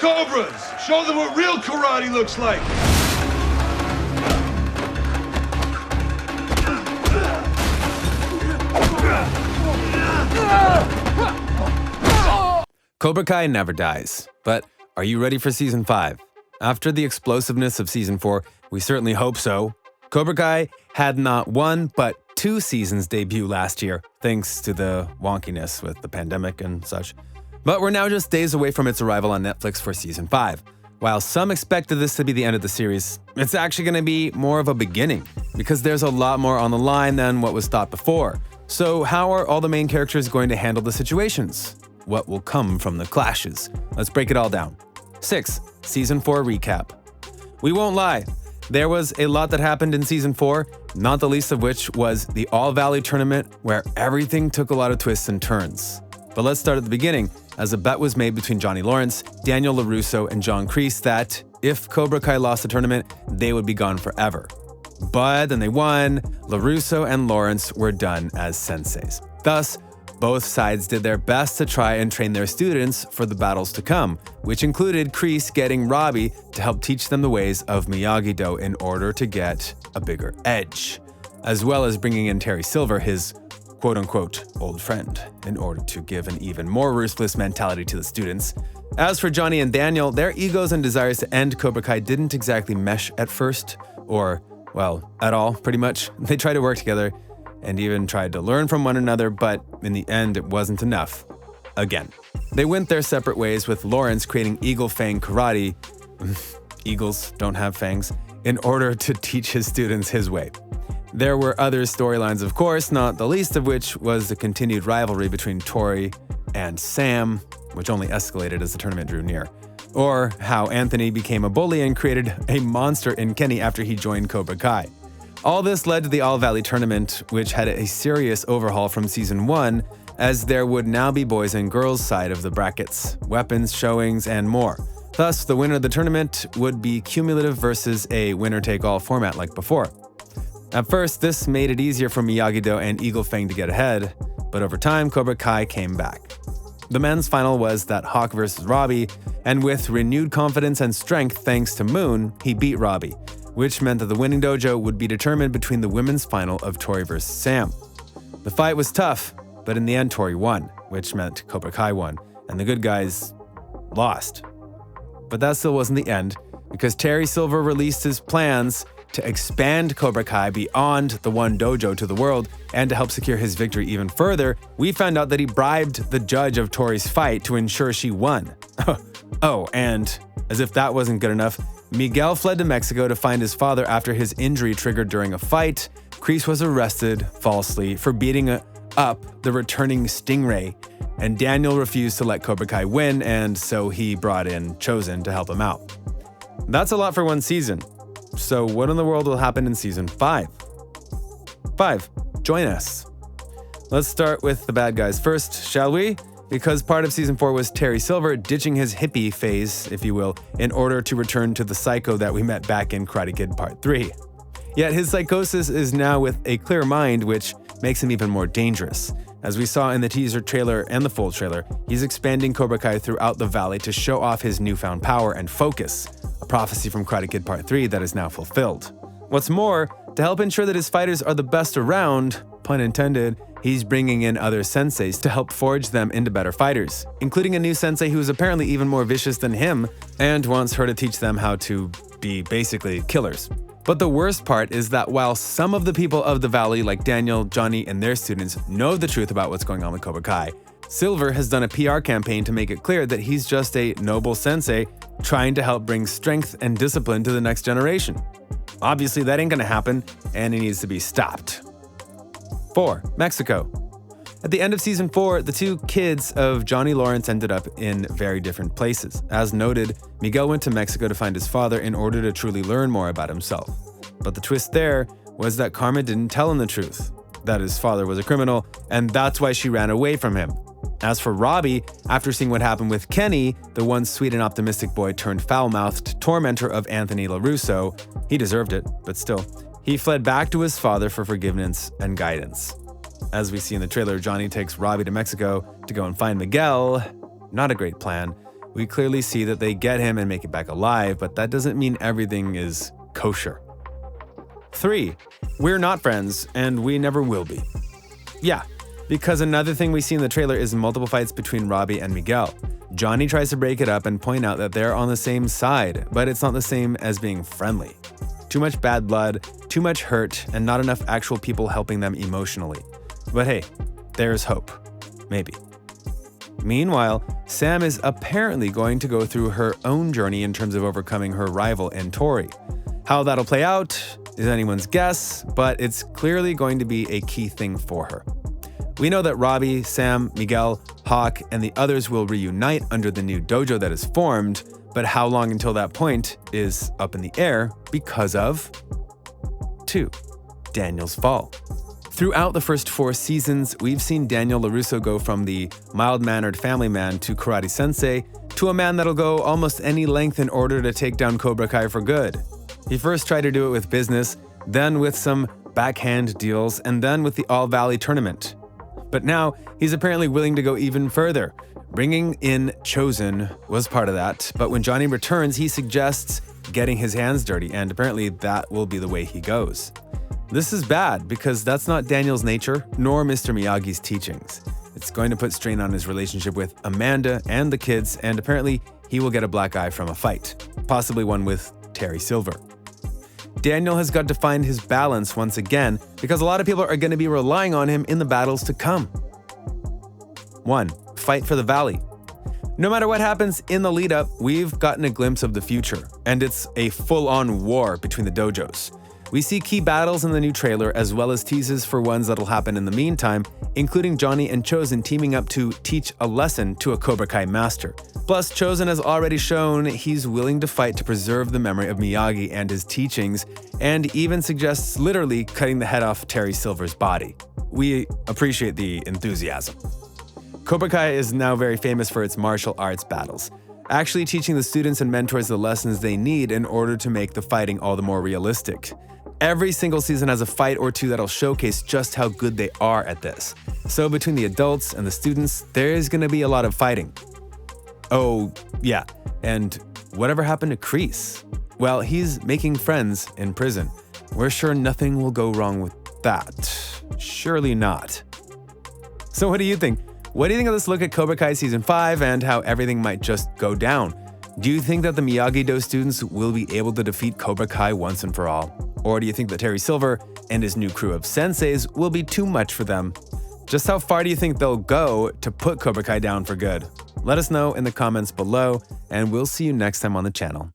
Cobras! Show them what real karate looks like! Cobra Kai never dies, but are you ready for Season 5? After the explosiveness of Season 4, we certainly hope so. Cobra Kai had not one, but 2 seasons debut last year, thanks to the wonkiness with the pandemic and such. But we're now just days away from its arrival on Netflix for Season 5. While some expected this to be the end of the series, it's actually going to be more of a beginning, because there's a lot more on the line than what was thought before. So how are all the main characters going to handle the situations? What will come from the clashes? Let's break it all down. 6. Season 4 recap. We won't lie, there was a lot that happened in Season 4, not the least of which was the All-Valley tournament where everything took a lot of twists and turns. But let's start at the beginning, as a bet was made between Johnny Lawrence, Daniel LaRusso, and John Kreese that if Cobra Kai lost the tournament, they would be gone forever. But then they won. LaRusso and Lawrence were done as senseis. Thus, both sides did their best to try and train their students for the battles to come, which included Kreese getting Robbie to help teach them the ways of Miyagi-Do in order to get a bigger edge, as well as bringing in Terry Silver, his quote-unquote old friend, in order to give an even more ruthless mentality to the students. As for Johnny and Daniel, their egos and desires to end Cobra Kai didn't exactly mesh at first, or, well, at all, pretty much. They tried to work together, and even tried to learn from one another, but in the end, it wasn't enough. Again. They went their separate ways, with Lawrence creating Eagle Fang Karate — eagles don't have fangs — in order to teach his students his way. There were other storylines, of course, not the least of which was the continued rivalry between Tori and Sam, which only escalated as the tournament drew near. Or how Anthony became a bully and created a monster in Kenny after he joined Cobra Kai. All this led to the All-Valley tournament, which had a serious overhaul from Season 1, as there would now be boys and girls side of the brackets, weapons, showings, and more. Thus, the winner of the tournament would be cumulative versus a winner-take-all format like before. At first, this made it easier for Miyagi-Do and Eagle Fang to get ahead, but over time, Cobra Kai came back. The men's final was that Hawk versus Robbie, and with renewed confidence and strength thanks to Moon, he beat Robbie, which meant that the winning dojo would be determined between the women's final of Tori versus Sam. The fight was tough, but in the end Tori won, which meant Cobra Kai won, and the good guys lost. But that still wasn't the end, because Terry Silver released his plans to expand Cobra Kai beyond the one dojo to the world, and to help secure his victory even further, we found out that he bribed the judge of Tori's fight to ensure she won. Oh, and as if that wasn't good enough, Miguel fled to Mexico to find his father after his injury triggered during a fight. Kreese was arrested falsely for beating up the returning Stingray, and Daniel refused to let Cobra Kai win, and so he brought in Chosen to help him out. That's a lot for one season. So what in the world will happen in Season 5? 5. Join us. Let's start with the bad guys first, shall we? Because part of Season 4 was Terry Silver ditching his hippie phase, if you will, in order to return to the psycho that we met back in Karate Kid Part 3. Yet his psychosis is now with a clear mind, which makes him even more dangerous. As we saw in the teaser trailer and the full trailer, he's expanding Cobra Kai throughout the valley to show off his newfound power and focus, a prophecy from Karate Kid Part 3 that is now fulfilled. What's more, to help ensure that his fighters are the best around, pun intended, he's bringing in other senseis to help forge them into better fighters, including a new sensei who is apparently even more vicious than him and wants her to teach them how to be basically killers. But the worst part is that while some of the people of the valley like Daniel, Johnny, and their students know the truth about what's going on with Cobra Kai, Silver has done a PR campaign to make it clear that he's just a noble sensei trying to help bring strength and discipline to the next generation. Obviously that ain't gonna happen, and it needs to be stopped. 4. Mexico. At the end of Season 4, the two kids of Johnny Lawrence ended up in very different places. As noted, Miguel went to Mexico to find his father in order to truly learn more about himself. But the twist there was that Karma didn't tell him the truth, that his father was a criminal, and that's why she ran away from him. As for Robbie, after seeing what happened with Kenny, the once sweet and optimistic boy turned foul-mouthed tormentor of Anthony LaRusso, he deserved it, but still, he fled back to his father for forgiveness and guidance. As we see in the trailer, Johnny takes Robbie to Mexico to go and find Miguel. Not a great plan. We clearly see that they get him and make it back alive, but that doesn't mean everything is kosher. 3. We're not friends, and we never will be. Yeah, because another thing we see in the trailer is multiple fights between Robbie and Miguel. Johnny tries to break it up and point out that they're on the same side, but it's not the same as being friendly. Too much bad blood, too much hurt, and not enough actual people helping them emotionally. But hey, there's hope. Maybe. Meanwhile, Sam is apparently going to go through her own journey in terms of overcoming her rival in Tori. How that'll play out is anyone's guess, but it's clearly going to be a key thing for her. We know that Robbie, Sam, Miguel, Hawk, and the others will reunite under the new dojo that is formed, but how long until that point is up in the air because of 2. Daniel's fall. Throughout the first 4 seasons, we've seen Daniel LaRusso go from the mild-mannered family man to karate sensei to a man that'll go almost any length in order to take down Cobra Kai for good. He first tried to do it with business, then with some backhand deals, and then with the All Valley tournament. But now, he's apparently willing to go even further. Bringing in Chosen was part of that, but when Johnny returns, he suggests getting his hands dirty, and apparently that will be the way he goes. This is bad because that's not Daniel's nature, nor Mr. Miyagi's teachings. It's going to put strain on his relationship with Amanda and the kids, and apparently he will get a black eye from a fight, possibly one with Terry Silver. Daniel has got to find his balance once again because a lot of people are going to be relying on him in the battles to come. 1. Fight for the Valley. No matter what happens in the lead up, we've gotten a glimpse of the future, and it's a full-on war between the dojos. We see key battles in the new trailer as well as teases for ones that'll happen in the meantime, including Johnny and Chosen teaming up to teach a lesson to a Cobra Kai master. Plus, Chosen has already shown he's willing to fight to preserve the memory of Miyagi and his teachings, and even suggests literally cutting the head off Terry Silver's body. We appreciate the enthusiasm. Cobra Kai is now very famous for its martial arts battles, actually teaching the students and mentors the lessons they need in order to make the fighting all the more realistic. Every single season has a fight or two that'll showcase just how good they are at this. So between the adults and the students, there's gonna be a lot of fighting. Oh, yeah, and whatever happened to Kreese? Well, he's making friends in prison. We're sure nothing will go wrong with that. Surely not. So what do you think? What do you think of this look at Cobra Kai Season 5 and how everything might just go down? Do you think that the Miyagi-Do students will be able to defeat Cobra Kai once and for all? Or do you think that Terry Silver and his new crew of senseis will be too much for them? Just how far do you think they'll go to put Cobra Kai down for good? Let us know in the comments below, and we'll see you next time on the channel.